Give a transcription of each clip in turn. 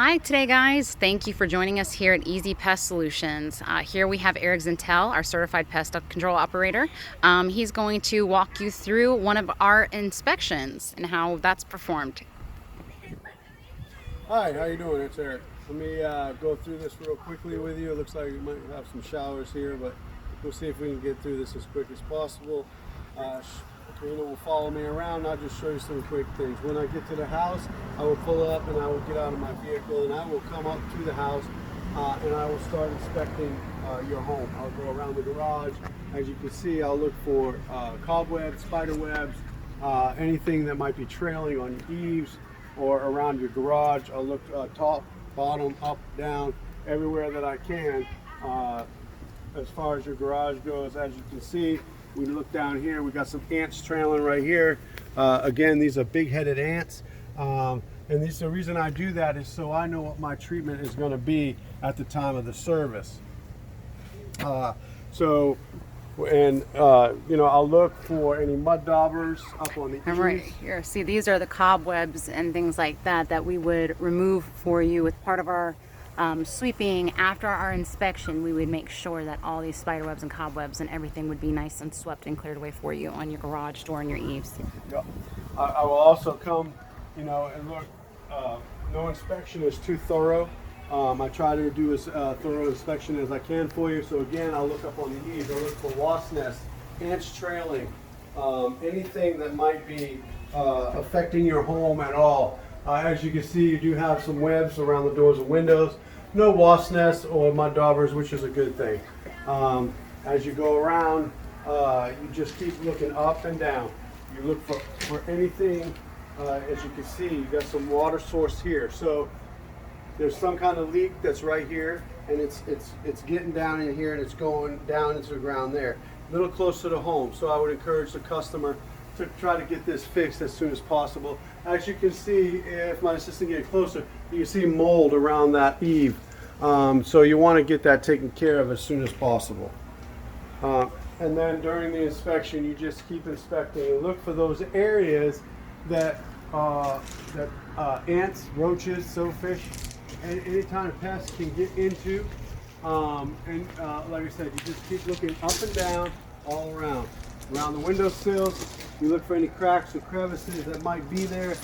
Hi today guys, thank you for joining us here at Easy Pest Solutions. Here we have Eric Zintel, our certified pest control operator. He's going to walk you through one of our inspections and how that's performed. Hi, how you doing? It's Eric. Let me go through this real quickly with you. It looks like we might have some showers here, but we'll see if we can get through this as quick as possible. Karina will follow me around. I'll just show you some quick things. When I get to the house, I will pull up and I will get out of my vehicle and I will come up to the house and I will start inspecting your home. I'll go around the garage. As you can see, I'll look for cobwebs, spider webs, anything that might be trailing on your eaves or around your garage. I'll look top, bottom, up, down, everywhere that I can. As far as your garage goes, as you can see, we look down here, we got some ants trailing right here. Again, these are big-headed ants. And the reason I do that is so I know what my treatment is going to be at the time of the service. You know, I'll look for any mud daubers up on the eaves. Right here, see, these are the cobwebs and things like that that we would remove for you with part of our sweeping. After our inspection, we would make sure that all these spider webs and cobwebs and everything would be nice and swept and cleared away for you on your garage door and your eaves. Yep. I will also come, you know, and look. No inspection is too thorough. I try to do as thorough inspection as I can for you. So again, I'll look up on the eaves. I'll look for wasp nests, ants trailing, anything that might be affecting your home at all. As you can see, you do have some webs around the doors and windows. No wasp nests or mud daubers, which is a good thing. As you go around, you just keep looking up and down. You look for anything. As you can see, you got some water source here. So there's some kind of leak that's right here, and it's getting down in here and it's going down into the ground there, a little closer to home. So I would encourage the customer to try to get this fixed as soon as possible. As you can see, if my assistant gets closer, you can see mold around that eave. So you want to get that taken care of as soon as possible. And then during the inspection, you just keep inspecting and look for those areas that ants, roaches, silverfish, any kind of pests can get into. Like I said, you just keep looking up and down all around. Around the windowsills, you look for any cracks or crevices that might be there,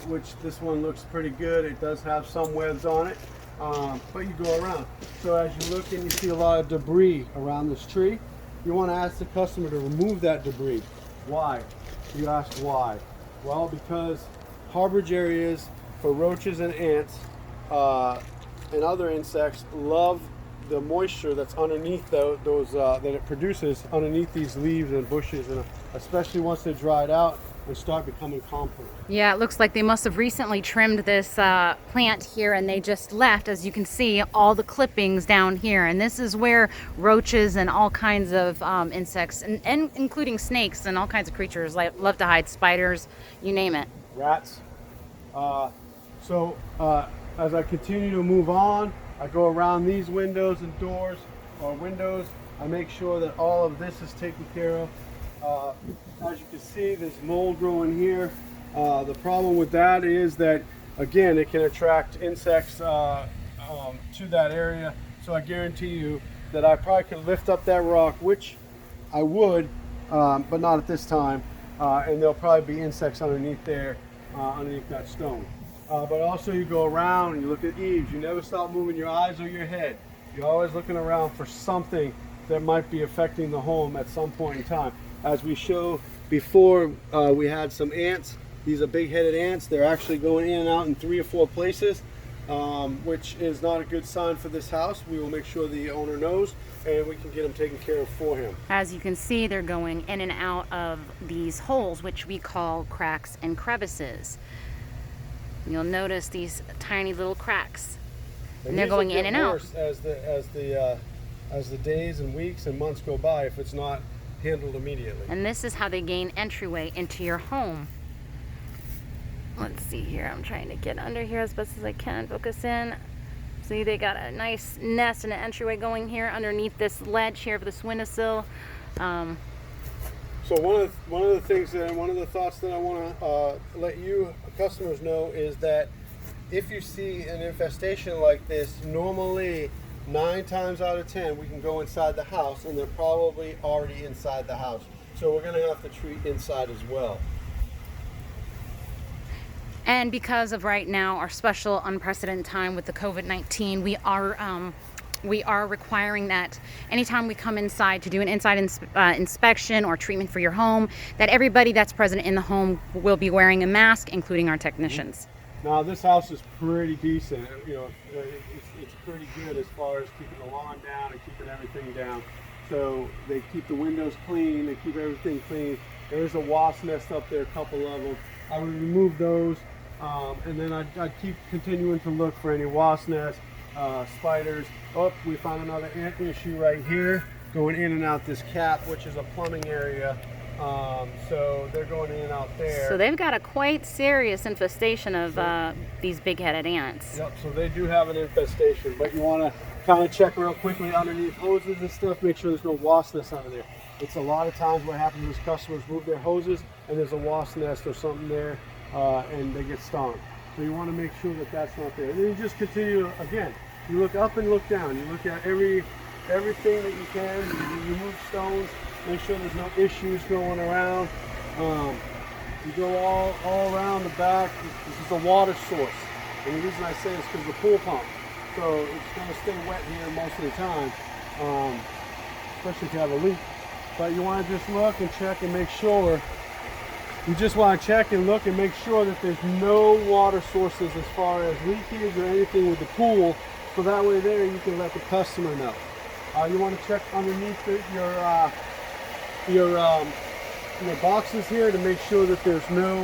which this one looks pretty good. It does have some webs on it, but you go around. So as you look and you see a lot of debris around this tree, you want to ask the customer to remove that debris. Why? You ask why. Well, because harborage areas for roaches and ants and other insects love the moisture that's underneath those that it produces underneath these leaves and bushes, and especially once they're dried out and start becoming compost. Yeah, it looks like they must have recently trimmed this plant here, and they just left, as you can see, all the clippings down here. And this is where roaches and all kinds of insects, and including snakes and all kinds of creatures, love to hide, spiders, you name it. Rats. As I continue to move on, I go around these windows and doors or windows. I make sure that all of this is taken care of. As you can see, there's mold growing here. The problem with that is that, again, it can attract insects to that area. So I guarantee you that I probably could lift up that rock, which I would, but not at this time. And there'll probably be insects underneath there, underneath that stone. But also you go around and you look at eaves. You never stop moving your eyes or your head. You're always looking around for something that might be affecting the home at some point in time. As we show before, we had some ants. These are big-headed ants. They're actually going in and out in 3 or 4 places, which is not a good sign for this house. We will make sure the owner knows, and we can get them taken care of for him. As you can see, they're going in and out of these holes, which we call cracks and crevices. You'll notice these tiny little cracks, and they're going in and out as the days and weeks and months go by if it's not handled immediately. And this is how they gain entryway into your home. Let's see here. I'm trying to get under here as best as I can. Focus in. See, they got a nice nest and an entryway going here underneath this ledge here of this windowsill. So one of the things that, one of the thoughts that I want to let you customers know is that if you see an infestation like this, normally 9 times out of 10 we can go inside the house and they're probably already inside the house. So we're going to have to treat inside as well. And because of right now our special unprecedented time with the COVID-19, we are requiring that anytime we come inside to do an inside inspection or treatment for your home, that everybody that's present in the home will be wearing a mask, including our technicians. Now this house is pretty decent. You know, it's pretty good as far as keeping the lawn down and keeping everything down. So they keep the windows clean, they keep everything clean. There's a wasp nest up there, a couple of them. I would remove those, and then I'd keep continuing to look for any wasp nests, spiders. Oh, we found another ant issue right here, going in and out this cap, which is a plumbing area. So they're going in and out there. So they've got a quite serious infestation of these big-headed ants. Yep, so they do have an infestation, but you want to kind of check real quickly underneath hoses and stuff, make sure there's no wasp nest under there. It's a lot of times what happens is customers move their hoses and there's a wasp nest or something there, and they get stung. So you want to make sure that that's not there. And then you just continue, again, you look up and look down. You look at everything that you can. You remove stones, make sure there's no issues going around. You go all around the back. This is a water source. And the reason I say this is because of the pool pump. So it's going to stay wet here most of the time, especially if you have a leak. But you want to just look and check and make sure. You just want to check and look and make sure that there's no water sources as far as leakage or anything with the pool. So that way there you can let the customer know. You want to check underneath your boxes here to make sure that there's no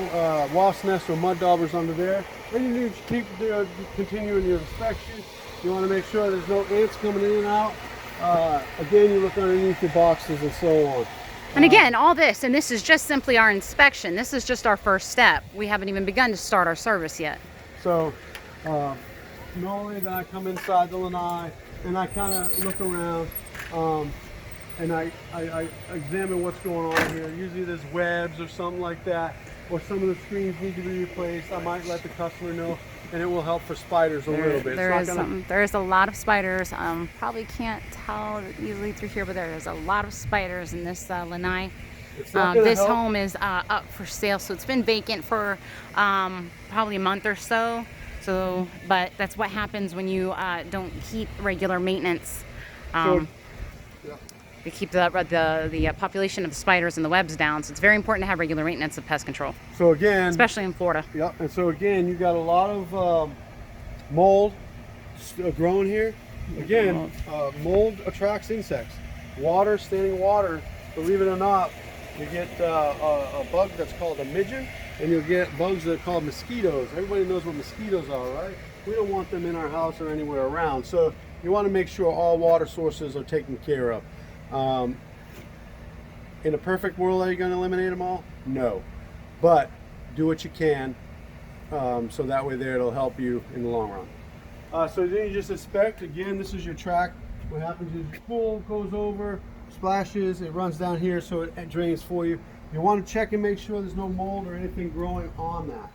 wasp nests or mud daubers under there. Then you need to keep continuing your inspection. You want to make sure there's no ants coming in and out. Again, you look underneath your boxes and so on. And again, all this, and this is just simply our inspection. This is just our first step. We haven't even begun to start our service yet. So normally then I come inside the lanai and I kind of look around and I examine what's going on here. Usually there's webs or something like that, or some of the screens need to be replaced. I might let the customer know, and it will help for spiders a little bit. There is a lot of spiders. Probably can't tell easily through here, but there is a lot of spiders in this lanai. This home is up for sale, so it's been vacant for probably a month or so. But that's what happens when you don't keep regular maintenance. We keep the population of spiders and the webs down, so it's very important to have regular maintenance of pest control. So again, especially in Florida. Yeah, and so again, you got a lot of mold growing here. Again, mold attracts insects. Water, standing water, believe it or not, you get a bug that's called a midget, and you'll get bugs that are called mosquitoes. Everybody knows what mosquitoes are, right? We don't want them in our house or anywhere around. So you want to make sure all water sources are taken care of. In a perfect world, are you going to eliminate them all? No. But do what you can, so that way there it'll help you in the long run. So then you just inspect. Again, this is your track. What happens is the pool goes over, splashes, it runs down here so it drains for you. You want to check and make sure there's no mold or anything growing on that.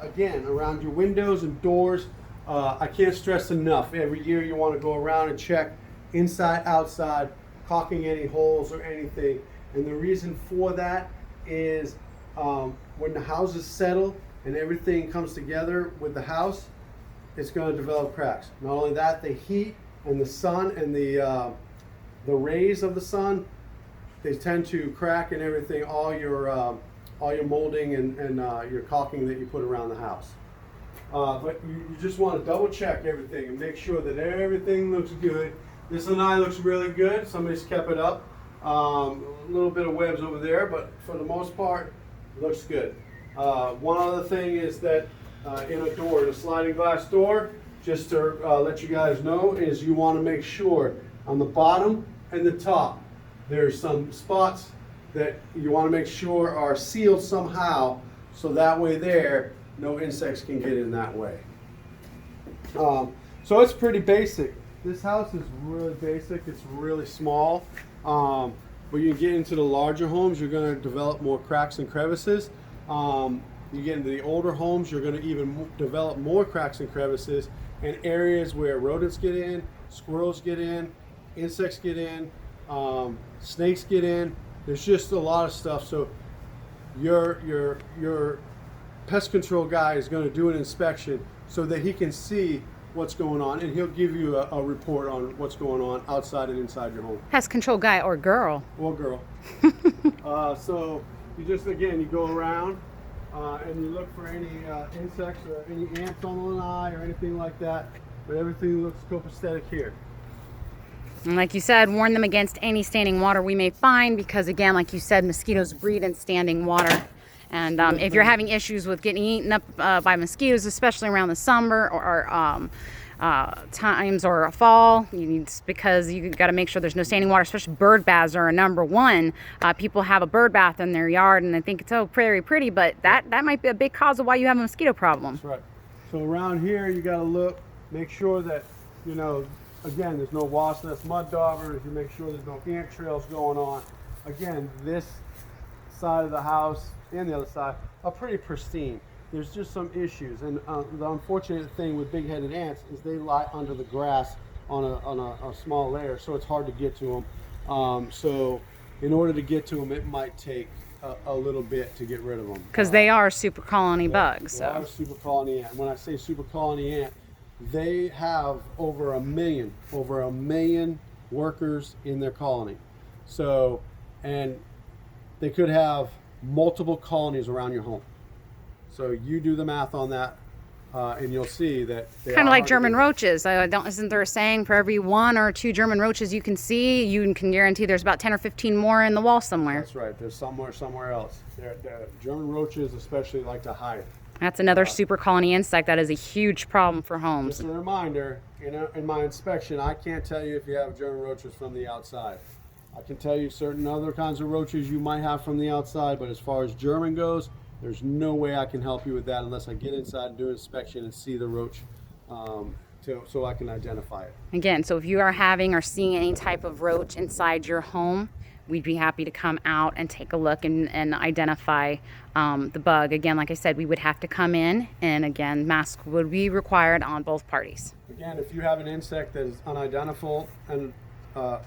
Again, around your windows and doors, I can't stress enough. Every year you want to go around and check inside, outside, caulking any holes or anything. And the reason for that is when the houses settle and everything comes together with the house, it's going to develop cracks. Not only that, the heat and the sun and the rays of the sun, they tend to crack and everything, all your molding and your caulking that you put around the house. But you just want to double check everything and make sure that everything looks good. This lanai looks really good. Somebody's kept it up. A little bit of webs over there, but for the most part, it looks good. One other thing is that in a door, in a sliding glass door, just to let you guys know, is you want to make sure on the bottom and the top, there's some spots that you want to make sure are sealed somehow, so that way there, no insects can get in that way. So it's pretty basic. This house is really basic. It's really small. But you get into the larger homes, you're going to develop more cracks and crevices. You get into the older homes, you're going to even develop more cracks and crevices, and areas where rodents get in, squirrels get in, insects get in, snakes get in. There's just a lot of stuff. So your pest control guy is going to do an inspection so that he can see what's going on, and he'll give you a report on what's going on outside and inside your home. Pest control guy or girl? Or girl. So you just, again, you go around and you look for any insects or any ants on the lanai or anything like that, but everything looks copacetic here. And like you said, warn them against any standing water we may find, because again, like you said, mosquitoes breed in standing water. And if you're having issues with getting eaten up by mosquitoes, especially around the summer or times or fall, because you got to make sure there's no standing water. Especially bird baths are a number one. People have a bird bath in their yard and they think it's very pretty, but that might be a big cause of why you have a mosquito problem. That's right. So around here, you got to look, make sure that, you know, again, there's no wasp nest, mud daubers. You make sure there's no ant trails going on. Again, this side of the house and the other side are pretty pristine. There's just some issues, and the unfortunate thing with big-headed ants is they lie under the grass on a small layer, so it's hard to get to them. So in order to get to them, it might take a little bit to get rid of them. Because they are super colony bugs. They are super colony ant. When I say super colony ant, they have over a million workers in their colony. So, and they could have multiple colonies around your home. So you do the math on that, and you'll see that they kind of like German do. roaches. Isn't there a saying for every 1 or 2 German roaches you can see, you can guarantee there's about 10 or 15 more in the wall somewhere? That's right. There's somewhere else. The German roaches especially like to hide. That's another super colony insect that is a huge problem for homes. Just a reminder, in my inspection, I can't tell you if you have German roaches from the outside. I can tell you certain other kinds of roaches you might have from the outside, but as far as German goes, there's no way I can help you with that unless I get inside and do an inspection and see the roach so I can identify it. Again, so if you are having or seeing any type of roach inside your home, we'd be happy to come out and take a look and identify the bug. Again, like I said, we would have to come in, and again, mask would be required on both parties. Again, if you have an insect that is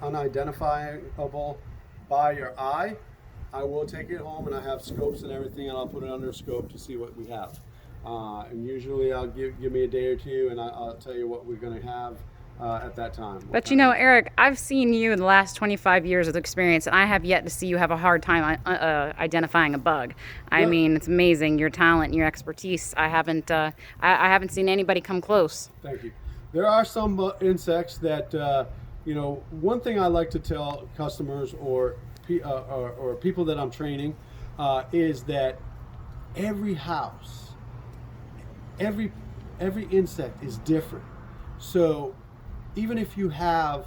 unidentifiable by your eye, I will take it home, and I have scopes and everything, and I'll put it under a scope to see what we have. And usually I'll give me a day or two, and I'll tell you what we're going to have at that time. But you know, Eric, I've seen you in the last 25 years of experience, and I have yet to see you have a hard time identifying a bug. I mean, it's amazing, your talent, your expertise. I haven't seen anybody come close. Thank you. There are some insects that, one thing I like to tell customers or people that I'm training is that every house, every insect is different. So even if you have,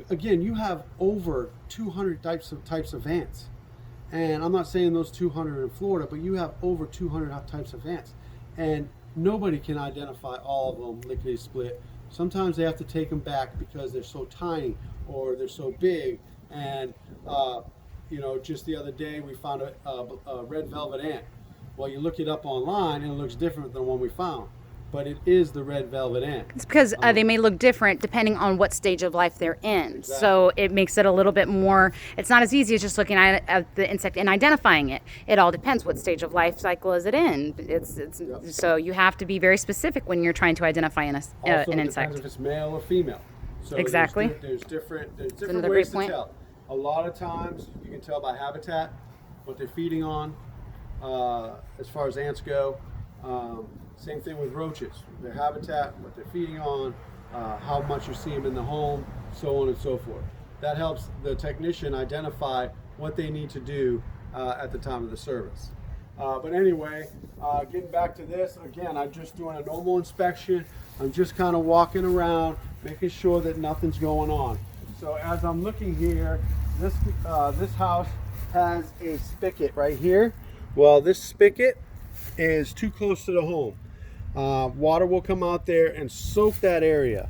again, you have over 200 types of ants, and I'm not saying those 200 in Florida, but you have over 200 types of ants, and nobody can identify all of them lickety split. Sometimes they have to take them back because they're so tiny or they're so big. And just the other day we found a red velvet ant. Well, you look it up online and it looks different than the one we found, but it is the red velvet ant. It's because they may look different depending on what stage of life they're in. Exactly. So it makes it a little bit more, it's not as easy as just looking at the insect and identifying it. It all depends what stage of life cycle is it in. Yep. So you have to be very specific when you're trying to identify an insect. Also, it depends if it's male or female. So exactly. There's different ways to tell. A lot of times you can tell by habitat, what they're feeding on, as far as ants go. Same thing with roaches, their habitat, what they're feeding on, how much you see them in the home, so on and so forth. That helps the technician identify what they need to do at the time of the service. But anyway, getting back to this, again, I'm just doing a normal inspection. I'm just kind of walking around, making sure that nothing's going on. So as I'm looking here, this house has a spigot right here. Well, this spigot is too close to the home. Water will come out there and soak that area.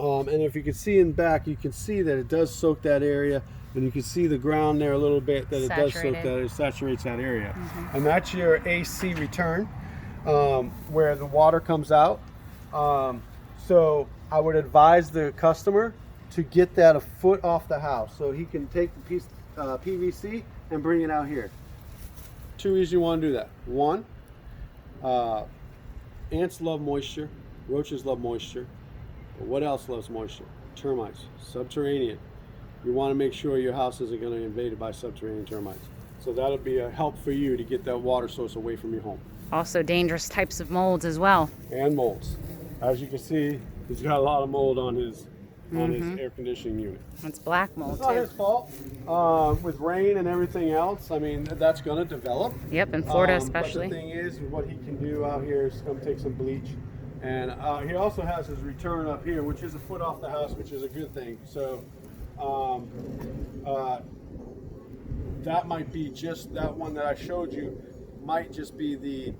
And if you can see in back, you can see that it does soak that area. and you can see the ground there a little bit that it does soak, Saturated. that it saturates that area. And that's your AC return, where the water comes out. So I would advise the customer to get that a foot off the house, so he can take the piece PVC and bring it out here. Two reasons you want to do that. One, ants love moisture, roaches love moisture. But what else loves moisture? Termites, subterranean. You want to make sure your house isn't going to be invaded by subterranean termites. So that'll be a help for you to get that water source away from your home. Also dangerous types of molds as well. And molds. As you can see, he's got a lot of mold on his air conditioning unit. It's black mold It's not too. his fault. With rain and everything else, I mean, that's going to develop. Yep, in Florida especially. But the thing is, what he can do out here is come take some bleach. And he also has his return up here, which is a foot off the house, which is a good thing. So that might be just that one that I showed you, might just be the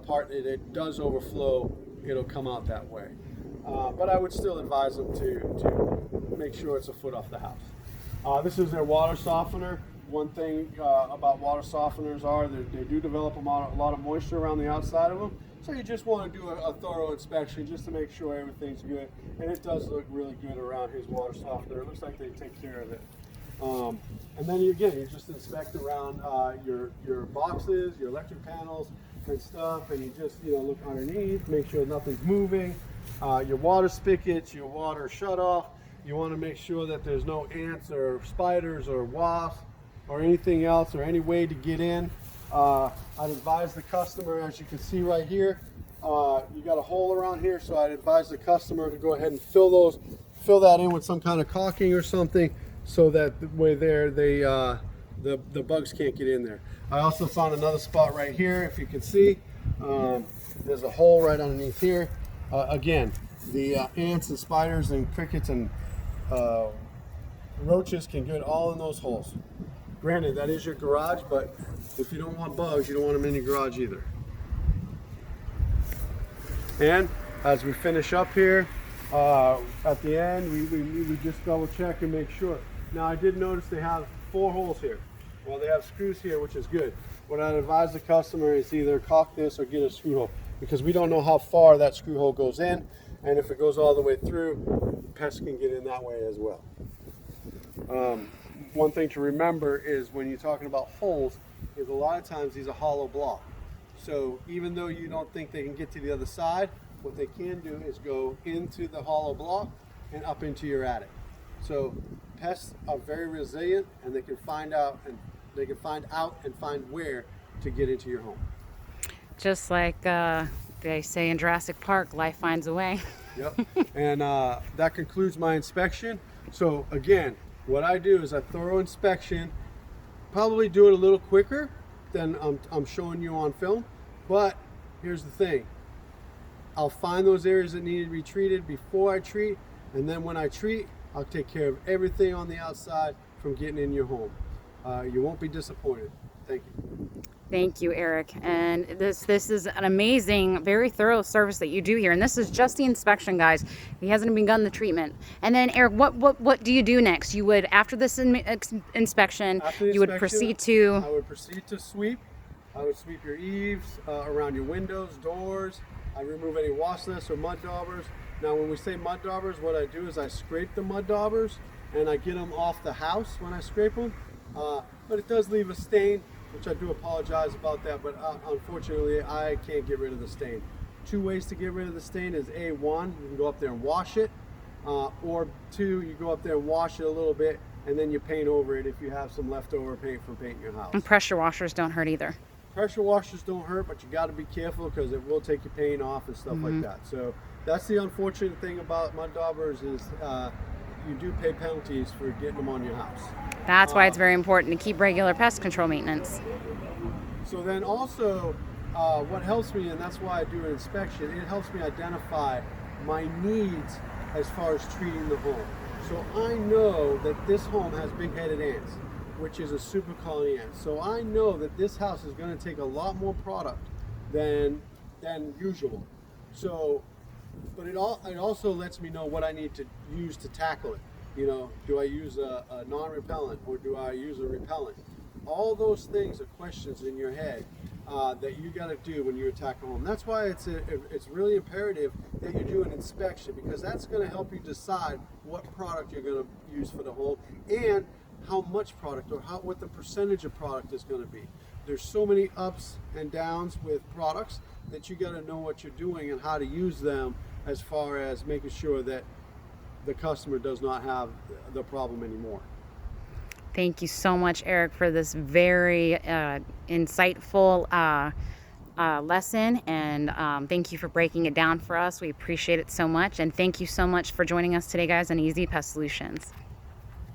part that it does overflow. It'll come out that way. But I would still advise them to make sure it's a foot off the house. This is their water softener. One thing about water softeners are they do develop a lot of moisture around the outside of them. So you just want to do a thorough inspection just to make sure everything's good. And it does look really good around his water softener. It looks like they take care of it. And then you just inspect around your boxes, your electric panels and stuff, and you just look underneath, make sure nothing's moving. Your water spigots, your water shutoff. You want to make sure that there's no ants or spiders or wasps or anything else or any way to get in. I'd advise the customer, as you can see right here, you got a hole around here, so I'd advise the customer to go ahead and fill that in with some kind of caulking or something, so that the way there the bugs can't get in there. I also found another spot right here, if you can see. There's a hole right underneath here. Again, the ants and spiders and crickets and roaches can get all in those holes. Granted, that is your garage, but if you don't want bugs, you don't want them in your garage either. And as we finish up here, at the end, we just double check and make sure. Now, I did notice they have 4 holes here. Well, they have screws here, which is good. What I'd advise the customer is either caulk this or get a screw hole, because we don't know how far that screw hole goes in, and if it goes all the way through, pests can get in that way as well. One thing to remember is when you're talking about holes, is a lot of times these are hollow block. So even though you don't think they can get to the other side, what they can do is go into the hollow block and up into your attic. So pests are very resilient, and they can find out and find where to get into your home. Just like they say in Jurassic Park, life finds a way. Yep. And that concludes my inspection. So again, what I do is a thorough inspection. Probably do it a little quicker than I'm showing you on film. But here's the thing. I'll find those areas that need to be treated before I treat. And then when I treat, I'll take care of everything on the outside from getting in your home. You won't be disappointed. Thank you. Thank you, Eric. And this is an amazing, very thorough service that you do here. And this is just the inspection, guys. He hasn't even begun the treatment. And then, Eric, what do you do next? You would, after this inspection, you would proceed to... I would proceed to sweep. I would sweep your eaves, around your windows, doors. I remove any wasp nests or mud daubers. Now, when we say mud daubers, what I do is I scrape the mud daubers and I get them off the house when I scrape them. But it does leave a stain, which I do apologize about that, but unfortunately I can't get rid of the stain. 2 ways to get rid of the stain is one, you can go up there and wash it, or 2, you go up there and wash it a little bit and then you paint over it if you have some leftover paint from painting your house. And pressure washers don't hurt either. Pressure washers don't hurt, but you got to be careful because it will take your paint off and stuff like that. So that's the unfortunate thing about mud daubers is you do pay penalties for getting them on your house. That's why it's very important to keep regular pest control maintenance. So then also, what helps me, and that's why I do an inspection, it helps me identify my needs as far as treating the home. So I know that this home has big-headed ants, which is a super colony ant. So I know that this house is going to take a lot more product than usual. So, but it also lets me know what I need to use to tackle it. You know, do I use a non-repellent or do I use a repellent? All those things are questions in your head that you got to do when you attack a home. That's why it's really imperative that you do an inspection, because that's going to help you decide what product you're going to use for the home and how much product, or what the percentage of product is going to be. There's so many ups and downs with products that you got to know what you're doing and how to use them, as far as making sure that the customer does not have the problem anymore. Thank you so much, Eric, for this very insightful lesson. And thank you for breaking it down for us. We appreciate it so much. And thank you so much for joining us today, guys, on Easy Pest Solutions.